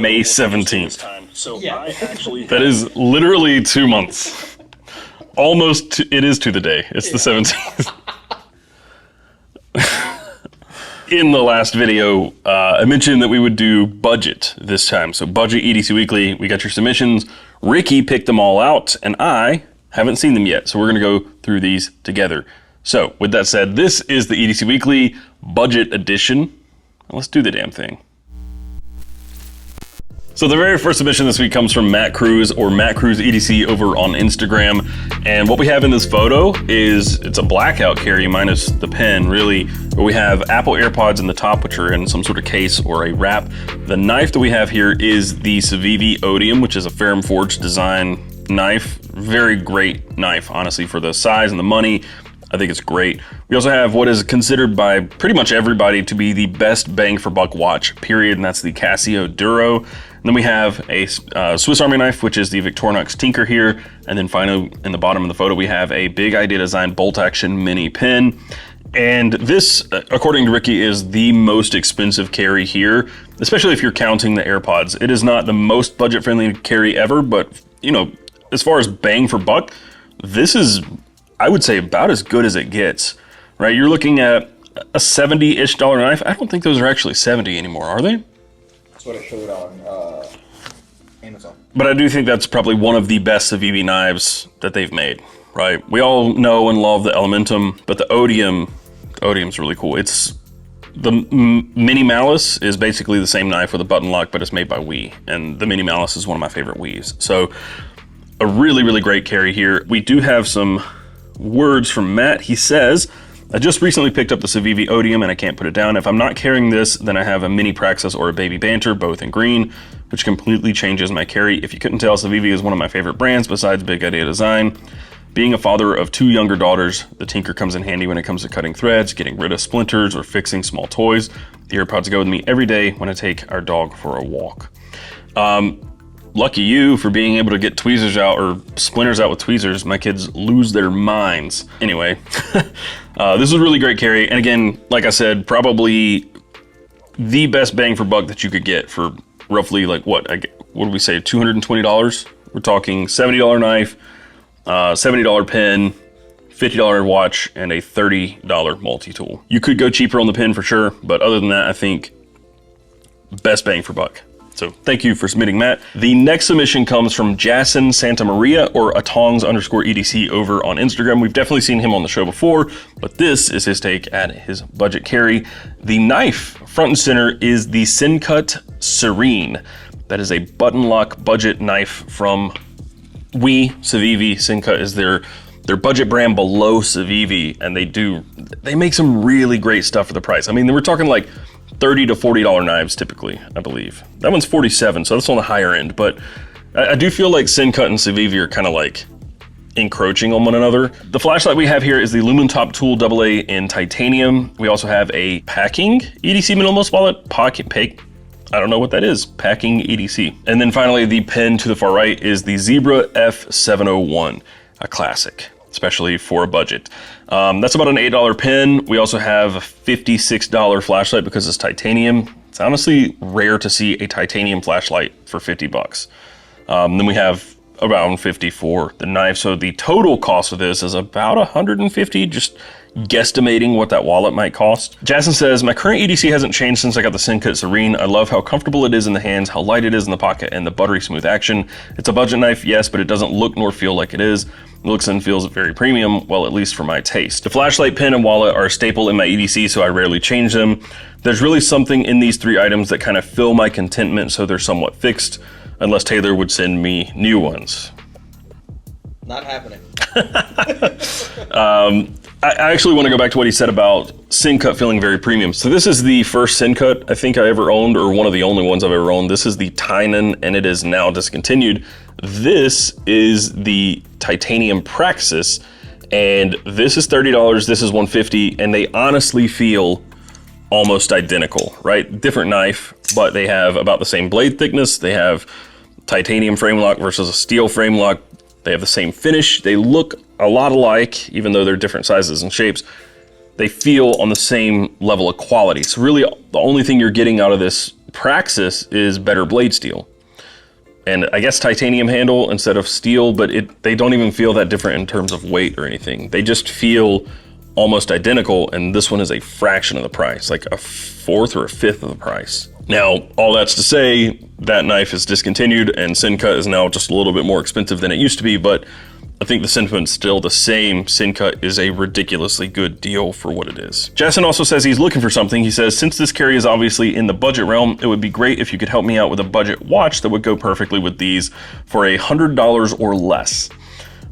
May 17th. So I actually That is literally 2 months. Almost, it is to the day. It's the 17th. In the last video, I mentioned that we would do budget this time. So budget EDC Weekly, we got your submissions. Ricky picked them all out, and I haven't seen them yet. So we're gonna go through these together. So with that said, this is the EDC Weekly Budget Edition. Let's do the damn thing. So the very first submission this week comes from Matt Cruz, or Matt Cruz EDC over on Instagram. And what we have in this photo is, it's a blackout carry minus the pen, really. But we have Apple AirPods in the top, which are in some sort of case or a wrap. The knife that we have here is the Civivi Odium, which is a Ferrum Forged design knife. Very great knife, honestly, for the size and the money. I think it's great. We also have what is considered by pretty much everybody to be the best bang for buck watch, period, and that's the Casio Duro. And then we have a Swiss Army knife, which is the Victorinox Tinker here. And then finally, in the bottom of the photo, we have a Big Idea Design bolt action mini pen. And this, according to Ricky, is the most expensive carry here, especially if you're counting the AirPods. It is not the most budget-friendly carry ever, but you know, as far as bang for buck, this is, I would say, about as good as it gets, right? You're looking at a $70-ish knife. I don't think those are actually 70 anymore, are they? That's what it showed on Amazon. But I do think that's probably one of the best Civivi knives that they've made, right? We all know and love the Elementum, but the Odium's really cool. It's the Mini Malice is basically the same knife with a button lock, but it's made by WE, and the Mini Malice is one of my favorite WEs. So a really, really great carry here. We do have some words from Matt. He says, I just recently picked up the Civivi Odium and I can't put it down. If I'm not carrying this, then I have a Mini Praxis or a Baby Banter, both in green, which completely changes my carry. If you couldn't tell, Civivi is one of my favorite brands besides Big Idea Design. Being a father of 2 younger daughters, the Tinker comes in handy when it comes to cutting threads, getting rid of splinters, or fixing small toys. The AirPods go with me every day when I take our dog for a walk. Lucky you for being able to get tweezers out or splinters out with tweezers. My kids lose their minds. Anyway, this is a really great carry. And again, like I said, probably the best bang for buck that you could get for roughly like what did we say, $220? We're talking $70 knife, $70 pen, $50 watch, and a $30 multi-tool. You could go cheaper on the pen for sure, but other than that, I think best bang for buck. So thank you for submitting, Matt. The next submission comes from Jassen Santamaria, or atongs_EDC over on Instagram. We've definitely seen him on the show before, but this is his take at his budget carry. The knife front and center is the Sencut Serene. That is a button lock budget knife from WE, Civivi. Sencut is their budget brand below Civivi, and they make some really great stuff for the price. I mean, we're talking like $30 to $40 knives typically, I believe. That one's $47, so that's on the higher end, but I do feel like Sencut and Civivi are kind of like encroaching on one another. The flashlight we have here is the Lumen Top Tool AA in titanium. We also have a packing EDC minimalist wallet, I don't know what that is, packing EDC. And then finally, the pen to the far right is the Zebra F701, a classic, especially for a budget. That's about an $8 pen. We also have a $56 flashlight because it's titanium. It's honestly rare to see a titanium flashlight for 50 bucks. Then we have around 50 for the knife. So the total cost of this is about 150, just guesstimating what that wallet might cost. Jassen says, my current EDC hasn't changed since I got the Sencut Serene. I love how comfortable it is in the hands, how light it is in the pocket, and the buttery smooth action. It's a budget knife, yes, but it doesn't look nor feel like it is. It looks and feels very premium, well, at least for my taste. The flashlight, pen, and wallet are a staple in my EDC, so I rarely change them. There's really something in these 3 items that kind of fill my contentment, so they're somewhat fixed, unless Taylor would send me new ones. Not happening. I actually want to go back to what he said about Sencut feeling very premium. So this is the first Sencut I think I ever owned, or one of the only ones I've ever owned. This is the Tynan, and it is now discontinued. This is the Titanium Praxis, and this is $30, this is $150, and they honestly feel almost identical, right? Different knife, but they have about the same blade thickness. They have titanium frame lock versus a steel frame lock. They have the same finish. They look a lot alike, even though they're different sizes and shapes. they feel on the same level of quality. So really, the only thing you're getting out of this Praxis is better blade steel. And I guess titanium handle instead of steel, but they don't even feel that different in terms of weight or anything. They just feel almost identical, and this one is a fraction of the price, like a fourth or a fifth of the price. Now, all that's to say, that knife is discontinued, and Syncut is now just a little bit more expensive than it used to be, but I think the sentiment's still the same. Syncut is a ridiculously good deal for what it is. Jassen also says he's looking for something. He says, since this carry is obviously in the budget realm, it would be great if you could help me out with a budget watch that would go perfectly with these for $100 or less.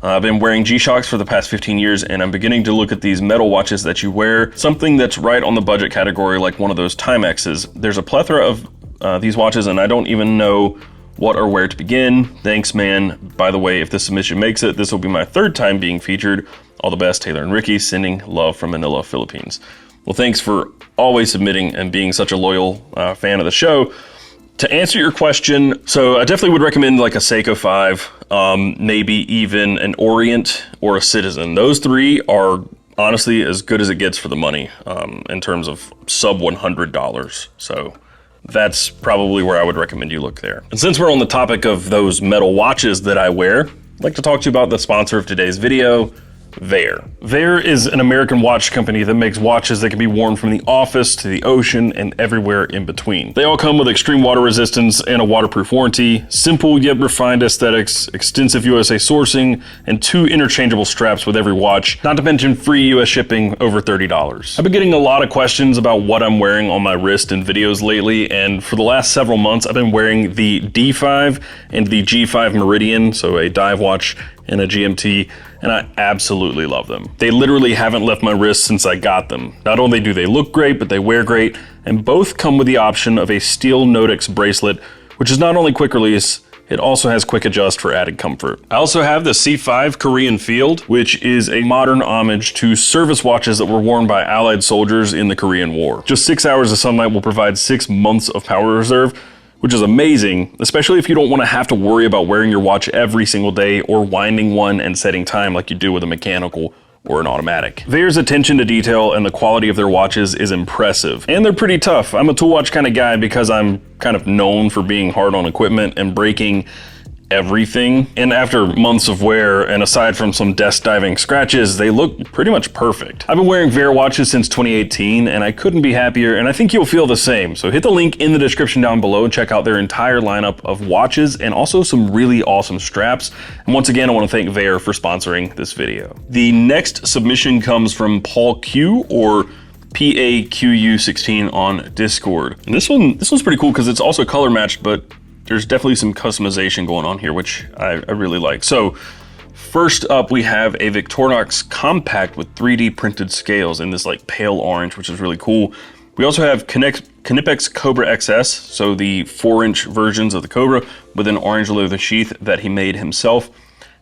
I've been wearing G-Shocks for the past 15 years, and I'm beginning to look at these metal watches that you wear, something that's right on the budget category, like one of those Timexes. There's a plethora of these watches, and I don't even know what or where to begin. Thanks, man. By the way, if this submission makes it, this will be my 3rd time being featured. All the best, Taylor and Ricky. Sending love from Manila, Philippines. Well, thanks for always submitting and being such a loyal fan of the show. To answer your question, so I definitely would recommend like a Seiko 5, maybe even an Orient or a Citizen. Those 3 are honestly as good as it gets for the money in terms of sub $100. So that's probably where I would recommend you look there. And since we're on the topic of those metal watches that I wear, I'd like to talk to you about the sponsor of today's video, Vaer. Vaer is an American watch company that makes watches that can be worn from the office to the ocean and everywhere in between. They all come with extreme water resistance and a waterproof warranty, simple yet refined aesthetics, extensive USA sourcing, and 2 interchangeable straps with every watch, not to mention free US shipping over $30. I've been getting a lot of questions about what I'm wearing on my wrist in videos lately, and for the last several months I've been wearing the D5 and the G5 Meridian, so a dive watch and a GMT, and I absolutely love them. They literally haven't left my wrist since I got them. Not only do they look great, but they wear great, and both come with the option of a steel Nodex bracelet, which is not only quick release, it also has quick adjust for added comfort. I also have the C5 Korean Field, which is a modern homage to service watches that were worn by Allied soldiers in the Korean War. Just 6 hours of sunlight will provide 6 months of power reserve, which is amazing, especially if you don't want to have to worry about wearing your watch every single day or winding one and setting time like you do with a mechanical or an automatic. Vaer's attention to detail and the quality of their watches is impressive, and they're pretty tough. I'm a tool watch kind of guy because I'm kind of known for being hard on equipment and breaking everything. And after months of wear, and aside from some desk diving scratches, they look pretty much perfect. I've been wearing Vaer watches since 2018, and I couldn't be happier, and I think you'll feel the same. So hit the link in the description down below and check out their entire lineup of watches and also some really awesome straps. And once again, I want to thank Vaer for sponsoring this video. The next submission comes from Paul Q, or PAQU16 on Discord. And this one's pretty cool because it's also color matched, but there's definitely some customization going on here, which I really like. So first up, we have a Victorinox compact with 3D printed scales in this like pale orange, which is really cool. We also have Knipex Cobra XS, so the 4-inch versions of the Cobra with an orange leather sheath that he made himself.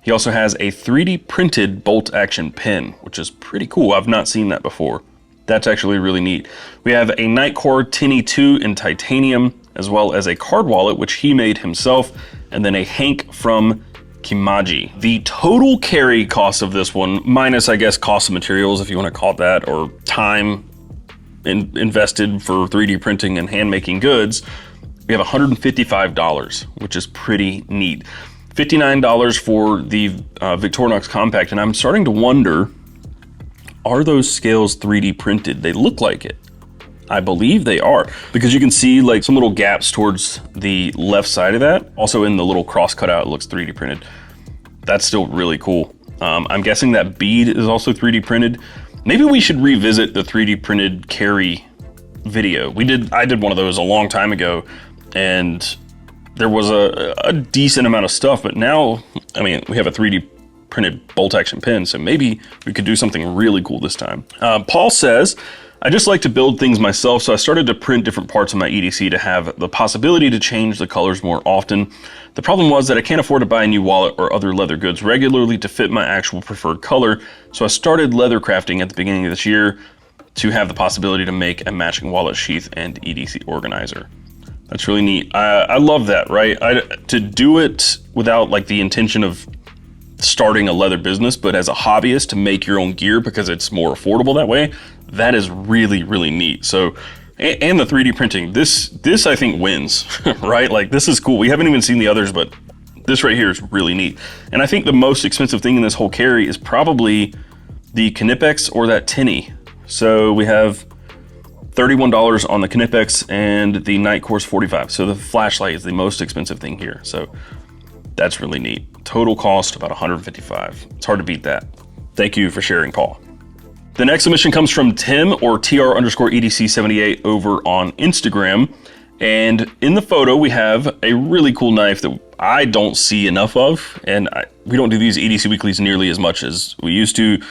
He also has a 3D printed bolt action pin, which is pretty cool. I've not seen that before. That's actually really neat. We have a Nightcore Tinny 2 in titanium, as well as a card wallet, which he made himself, and then a Hank from Kimaji. The total carry cost of this one, minus I guess cost of materials, if you want to call it that, or time invested for 3D printing and hand making goods, we have $155, which is pretty neat. $59 for the Victorinox compact, and I'm starting to wonder, are those scales 3D printed? They look like it. I believe they are, because you can see like some little gaps towards the left side of that. Also in the little cross cutout, it looks 3D printed. That's still really cool. I'm guessing that bead is also 3D printed. Maybe we should revisit the 3D printed carry video. I did one of those a long time ago, and there was a decent amount of stuff, but now, I mean, we have a 3D printed bolt action pin, so maybe we could do something really cool this time. Paul says, I just like to build things myself, so I started to print different parts of my EDC to have the possibility to change the colors more often. The problem was that I can't afford to buy a new wallet or other leather goods regularly to fit my actual preferred color, so I started leather crafting at the beginning of this year to have the possibility to make a matching wallet sheath and EDC organizer. That's really neat. I love that, right? To do it without like the intention of starting a leather business, but as a hobbyist to make your own gear because it's more affordable that way, that is really, really neat. So, and the 3D printing, this I think wins, right? Like this is cool. We haven't even seen the others, but this right here is really neat. And I think the most expensive thing in this whole carry is probably the Knipex or that tinny. So we have $31 on the Knipex and the Night Course $45. So the flashlight is the most expensive thing here. So that's really neat. Total cost about $155. It's hard to beat that. Thank you for sharing, Paul. The next submission comes from Tim or TR_EDC78 over on Instagram. And in the photo, we have a really cool knife that I don't see enough of. And we don't do these EDC weeklies nearly as much as we used to,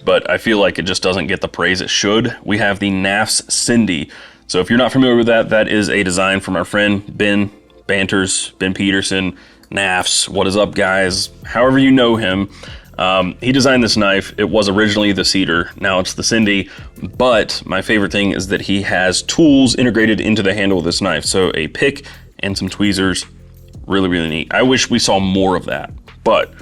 but I feel like it just doesn't get the praise it should. We have the NAFS Cindy. So if you're not familiar with that, that is a design from our friend Ben Banters, Ben Peterson, NAFS, what is up guys? However you know him. He designed this knife. It was originally the cedar, now it's the Cindy, but my favorite thing is that he has tools integrated into the handle of this knife. So a pick and some tweezers, really, really neat. I wish we saw more of that, but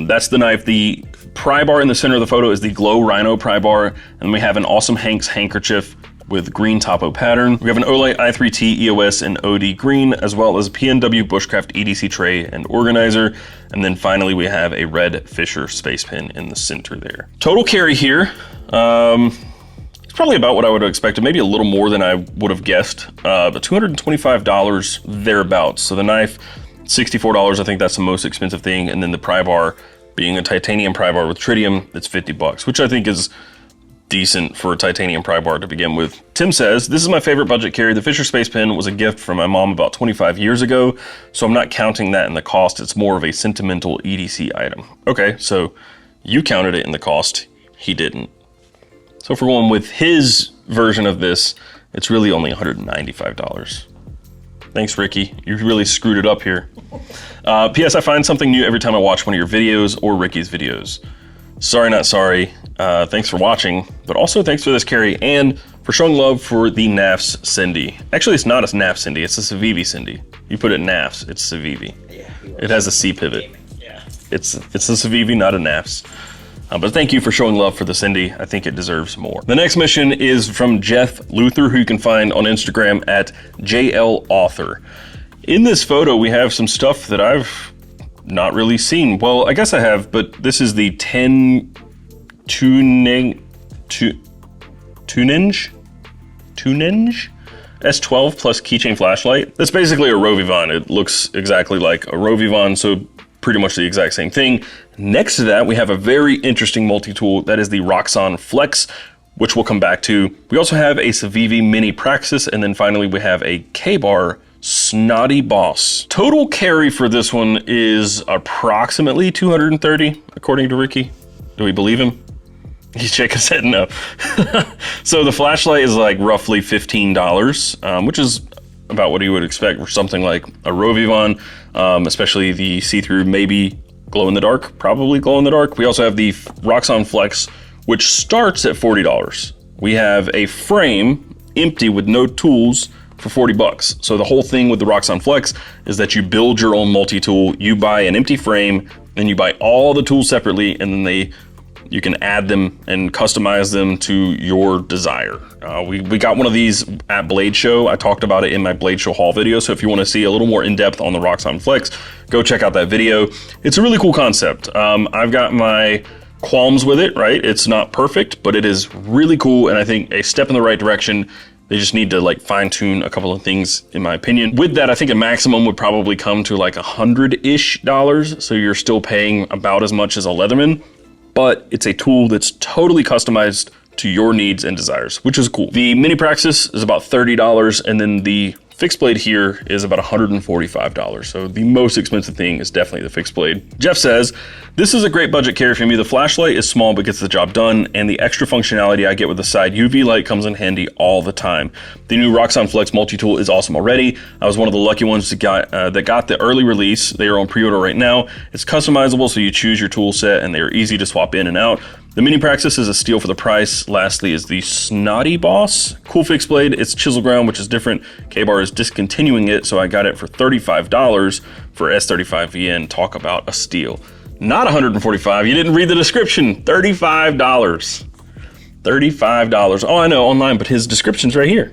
that's the knife. The pry bar in the center of the photo is the Glow Rhino pry bar, and we have an Awesome Hanks handkerchief with green topo pattern. We have an Olight i3T EOS in OD green, as well as PNW Bushcraft EDC tray and organizer. And then finally, we have a red Fisher space pin in the center there. Total carry here, it's probably about what I would have expected, maybe a little more than I would have guessed, but $225 thereabouts. So the knife, $64, I think that's the most expensive thing. And then the pry bar, being a titanium pry bar with tritium, it's $50, which I think is decent for a titanium pry bar to begin with. Tim says, this is my favorite budget carry. The Fisher Space Pen was a gift from my mom about 25 years ago, so I'm not counting that in the cost. It's more of a sentimental EDC item. Okay, so you counted it in the cost. He didn't. So if we're going with his version of this, it's really only $195. Thanks, Ricky. You really screwed it up here. P.S. I find something new every time I watch one of your videos or Ricky's videos. Sorry, not sorry. Thanks for watching, but also thanks for this carry and for showing love for the NAFS Cindy. Actually, it's not a NAFS Cindy, it's a Civivi Cindy. You put it NAFS, it's Civivi. Yeah, it has a C pivot. Yeah. It's a Civivi, not a NAFS. But thank you for showing love for the Cindy. I think it deserves more. The next mission is from Jeff Luthor, who you can find on Instagram at JLAuthor. In this photo, we have some stuff that I've not really seen. Well, I guess I have, but this is the 10 Tunenge S12 plus keychain flashlight. That's basically a Rovivon. It looks exactly like a Rovivon, so pretty much the exact same thing. Next to that, we have a very interesting multi-tool. That is the Roxxon Flex, which we'll come back to. We also have a Civivi Mini Praxis, and then finally we have a K-Bar Snotty Boss. Total carry for this one is approximately 230, according to Ricky. Do we believe him? He's shaking his head no. So the flashlight is like roughly $15, which is about what you would expect for something like a Rovivon, especially the see-through, maybe glow-in-the-dark, probably glow-in-the-dark. We also have the Roxxon Flex, which starts at $40. We have a frame, empty with no tools, for $40. So the whole thing with the Roxxon Flex is that you build your own multi-tool, you buy an empty frame, and you buy all the tools separately, and then you can add them and customize them to your desire. We got one of these at Blade Show. I talked about it in my Blade Show haul video, so if you want to see a little more in-depth on the Roxxon Flex, go check out that video. It's a really cool concept. I've got my qualms with it, right? It's not perfect, but it is really cool, and I think a step in the right direction. They just need to like fine tune a couple of things, in my opinion. With that, I think a maximum would probably come to like $100-ish. So you're still paying about as much as a Leatherman, but it's a tool that's totally customized to your needs and desires, which is cool. The Mini Praxis is about $30, and then the fixed blade here is about $145. So the most expensive thing is definitely the fixed blade. Jeff says, this is a great budget carry for me. The flashlight is small but gets the job done, and the extra functionality I get with the side UV light comes in handy all the time. The new Roxxon Flex multi-tool is awesome already. I was one of the lucky ones that got the early release. They are on pre-order right now. It's customizable, so you choose your tool set, and they are easy to swap in and out. The Mini Praxis is a steal for the price. Lastly is the Snotty Boss. Cool fixed blade. It's chisel ground, which is different. K-Bar is discontinuing it, so I got it for $35 for S35VN. Talk about a steal. Not $145. You didn't read the description. $35. $35. Oh, I know, online, but his description's right here.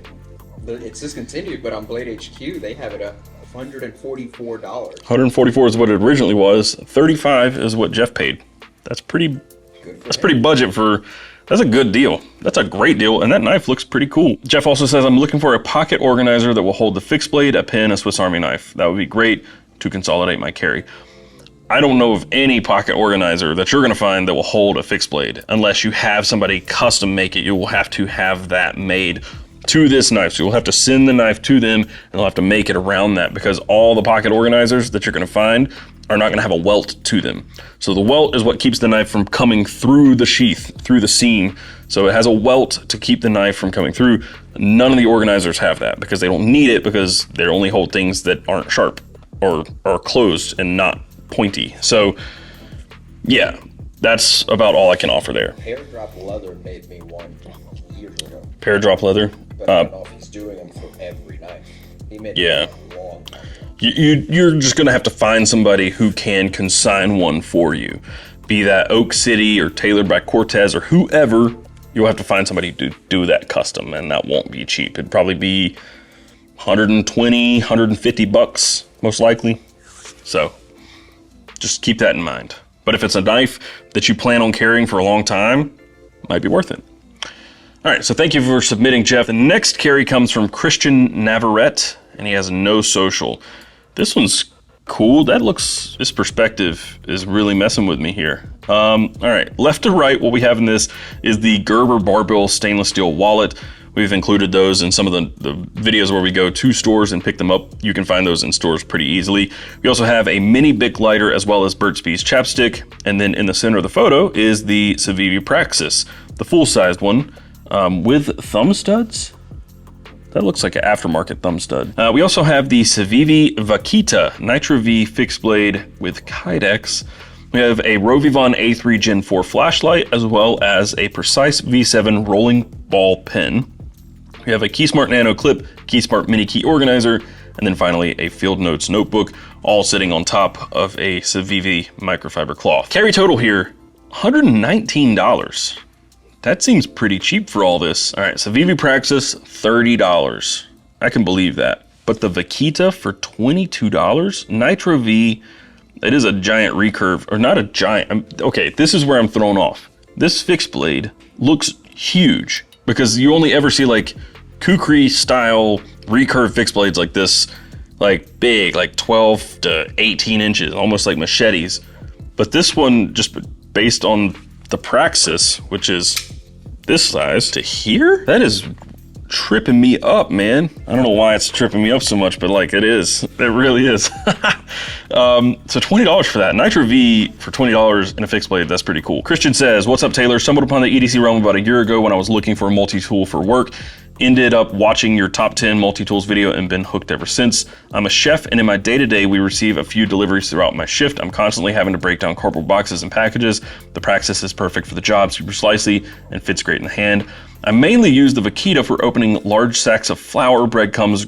It's discontinued, but on Blade HQ, they have it at $144. $144 is what it originally was. $35 is what Jeff paid. That's pretty. That's pretty budget for. That's a good deal. That's a great deal, and that knife looks pretty cool. Jeff also says, I'm looking for a pocket organizer that will hold the fixed blade, a pen, a Swiss Army knife. That would be great to consolidate my carry. I don't know of any pocket organizer that you're gonna find that will hold a fixed blade. Unless you have somebody custom make it, you will have to have that made to this knife. So you'll have to send the knife to them, and they'll have to make it around that, because all the pocket organizers that you're gonna find are not gonna have a welt to them. So the welt is what keeps the knife from coming through the sheath, through the seam. So it has a welt to keep the knife from coming through. None of the organizers have that, because they don't need it, because they only hold things that aren't sharp or are closed and not pointy. So yeah, that's about all I can offer there. Pear-drop leather made me one years ago. Pear-drop leather? But I don't know if he's doing them for every knife. He made Yeah. me a long time. You're just gonna have to find somebody who can consign one for you. Be that Oak City or Tailored by Cortez or whoever, you'll have to find somebody to do that custom, and that won't be cheap. It'd probably be 120, 150 bucks, most likely. So just keep that in mind. But if it's a knife that you plan on carrying for a long time, might be worth it. All right, so thank you for submitting, Jeff. The next carry comes from Christian Navarrete, and he has no social. This one's cool. This perspective is really messing with me here. All right, left to right, what we have in this is the Gerber barbell stainless steel wallet. We've included those in some of the videos where we go to stores and pick them up. You can find those in stores pretty easily. We also have a mini Bic lighter as well as Burt's Bees chapstick. And then in the center of the photo is the Civivi Praxis, the full-sized one with thumb studs. That looks like an aftermarket thumb stud. We also have the Civivi Vaquita Nitro V fixed blade with Kydex. We have a Rovivon A3 Gen 4 flashlight, as well as a Precise V7 rolling ball pen. We have a KeySmart Nano clip, KeySmart mini key organizer, and then finally a Field Notes notebook, all sitting on top of a Civivi microfiber cloth. Carry total here, $119. That seems pretty cheap for all this. All right, Civivi Praxis, $30. I can believe that. But the Vaquita for $22? Nitro V, it is a giant recurve, or not a giant. Okay, this is where I'm thrown off. This fixed blade looks huge, because you only ever see like kukri style recurve fixed blades like this, like big, like 12 to 18 inches, almost like machetes. But this one, just based on the Praxis, which is this size to here, that is tripping me up, man. I don't know why it's tripping me up so much, but like it is. It really is. So $20 for that. Nitro V for $20 in a fixed blade, that's pretty cool. Christian says, what's up, Taylor? Stumbled upon the EDC realm about a year ago when I was looking for a multi-tool for work. Ended up watching your top 10 multi-tools video and been hooked ever since. I'm a chef, and in my day-to-day, we receive a few deliveries throughout my shift. I'm constantly having to break down cardboard boxes and packages. The Praxis is perfect for the job, super slicey, and fits great in the hand. I mainly use the Vaquita for opening large sacks of flour, breadcrumbs,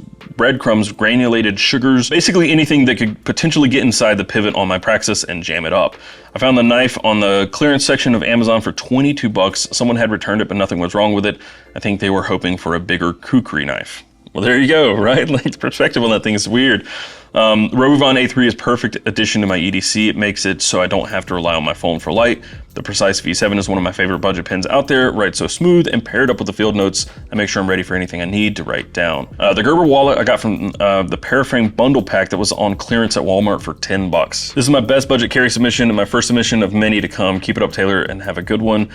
granulated sugars, basically anything that could potentially get inside the pivot on my Praxis and jam it up. I found the knife on the clearance section of Amazon for 22 bucks. Someone had returned it, but nothing was wrong with it. I think they were hoping for a bigger kukri knife. Well, there you go, right? Like, the perspective on that thing is weird. Rovivon A3 is perfect addition to my EDC. It makes it so I don't have to rely on my phone for light. The Precise V7 is one of my favorite budget pens out there. Writes so smooth, and paired up with the Field Notes, I make sure I'm ready for anything I need to write down. The Gerber wallet I got from the Paraframe bundle pack that was on clearance at Walmart for 10 bucks. This is my best budget carry submission and my first submission of many to come. Keep it up, Taylor, and have a good one.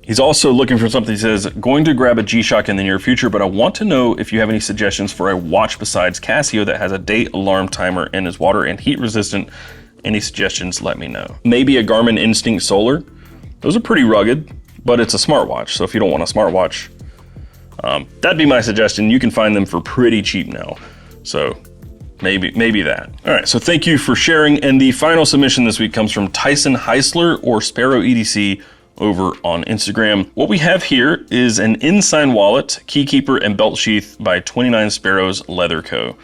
He's also looking for something. He says, going to grab a G-Shock in the near future, but I want to know if you have any suggestions for a watch besides Casio that has a date alarm timer and is water and heat resistant. Any suggestions, let me know. Maybe a Garmin Instinct Solar. Those are pretty rugged, but it's a smartwatch. So if you don't want a smartwatch, that'd be my suggestion. You can find them for pretty cheap now. So maybe that. All right, so thank you for sharing. And the final submission this week comes from Tyson Hiseler, or Sparrow EDC, over on Instagram. What we have here is an Ensign wallet, keykeeper, and belt sheath by 29 Sparrows Leather Co.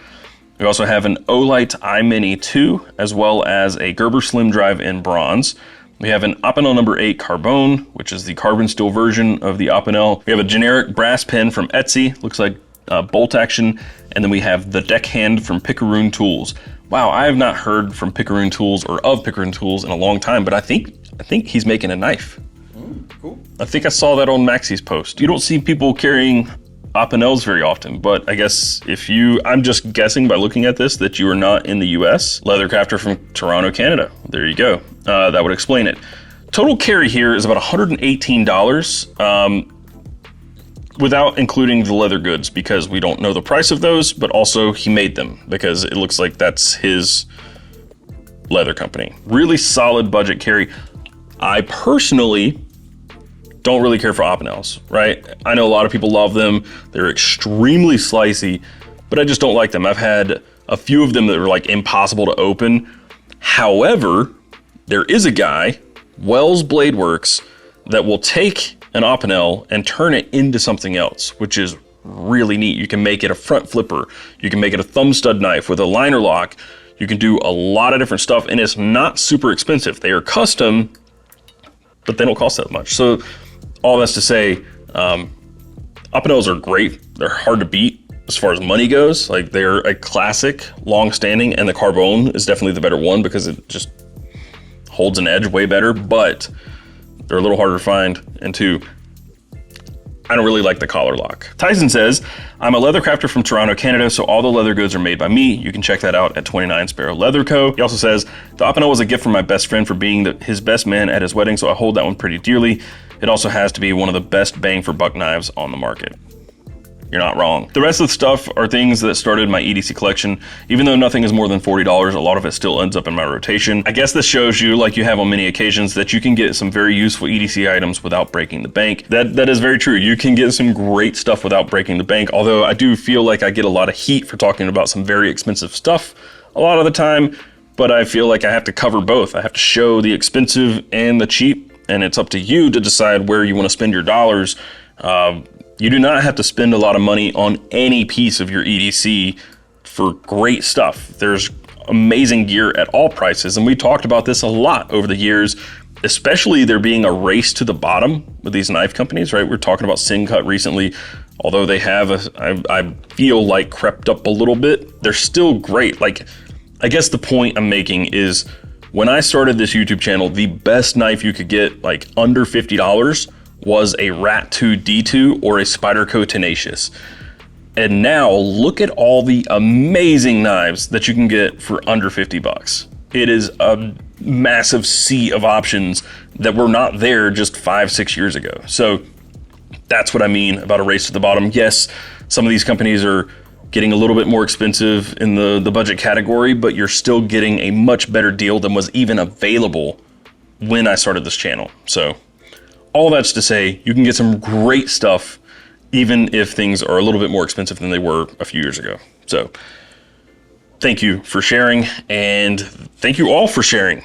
We also have an Olight iMini 2, as well as a Gerber Slim Drive in bronze. We have an Opinel number 8 Carbone, which is the carbon steel version of the Opinel. We have a generic brass pen from Etsy, looks like bolt action. And then we have the deckhand from Picaroon Tools. Wow, I have not heard from Picaroon Tools or of Picaroon Tools in a long time, but I think he's making a knife. Cool. I think I saw that on Maxie's post. You don't see people carrying Opinels very often, but I guess I'm just guessing by looking at this that you are not in the US. Leather crafter from Toronto, Canada. There you go. That would explain it. Total carry here is about $118 without including the leather goods, because we don't know the price of those, but also he made them because it looks like that's his leather company. Really solid budget carry. I personally don't really care for Opinels, right? I know a lot of people love them. They're extremely slicey, but I just don't like them. I've had a few of them that are like impossible to open. However, there is a guy, Wells Blade Works, that will take an Opinel and turn it into something else, which is really neat. You can make it a front flipper. You can make it a thumb stud knife with a liner lock. You can do a lot of different stuff, and it's not super expensive. They are custom, but they don't cost that much. So all that's to say, Opinels are great. They're hard to beat as far as money goes. Like, they're a classic, long-standing, and the Carbone is definitely the better one because it just holds an edge way better, but they're a little harder to find. And two, I don't really like the collar lock. Tyson says, I'm a leather crafter from Toronto, Canada, so all the leather goods are made by me. You can check that out at 29 Sparrow Leather Co. He also says, the Opinel was a gift from my best friend for being his best man at his wedding, so I hold that one pretty dearly. It also has to be one of the best bang for buck knives on the market. You're not wrong. The rest of the stuff are things that started my EDC collection. Even though nothing is more than $40, a lot of it still ends up in my rotation. I guess this shows you, like you have on many occasions, that you can get some very useful EDC items without breaking the bank. That is very true. You can get some great stuff without breaking the bank, although I do feel like I get a lot of heat for talking about some very expensive stuff a lot of the time, but I feel like I have to cover both. I have to show the expensive and the cheap, and it's up to you to decide where you want to spend your dollars. You do not have to spend a lot of money on any piece of your EDC for great stuff. There's amazing gear at all prices, and we talked about this a lot over the years, especially there being a race to the bottom with these knife companies, right? We're talking about Sincut recently, although they have, I feel like, crept up a little bit. They're still great. Like, I guess the point I'm making is, when I started this YouTube channel, the best knife you could get, like under $50, was a Rat 2 D2 or a Spyderco Tenacious. And now look at all the amazing knives that you can get for under 50 bucks. It is a massive sea of options that were not there just 5-6 years ago. So that's what I mean about a race to the bottom. Yes, some of these companies are getting a little bit more expensive in the budget category, but you're still getting a much better deal than was even available when I started this channel. So all that's to say, you can get some great stuff even if things are a little bit more expensive than they were a few years ago. So thank you for sharing, and thank you all for sharing.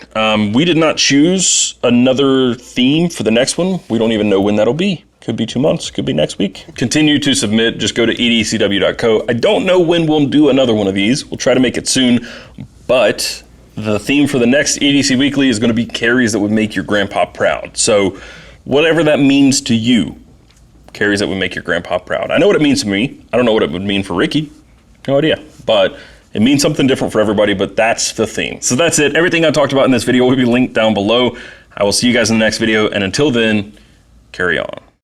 We did not choose another theme for the next one. We don't even know when that'll be. Could be 2 months, could be next week. Continue to submit, just go to edcw.co. I don't know when we'll do another one of these. We'll try to make it soon, but the theme for the next EDC Weekly is gonna be carries that would make your grandpa proud. So whatever that means to you, carries that would make your grandpa proud. I know what it means to me. I don't know what it would mean for Ricky. No idea, but it means something different for everybody, but that's the theme. So that's it. Everything I talked about in this video will be linked down below. I will see you guys in the next video, and until then, carry on.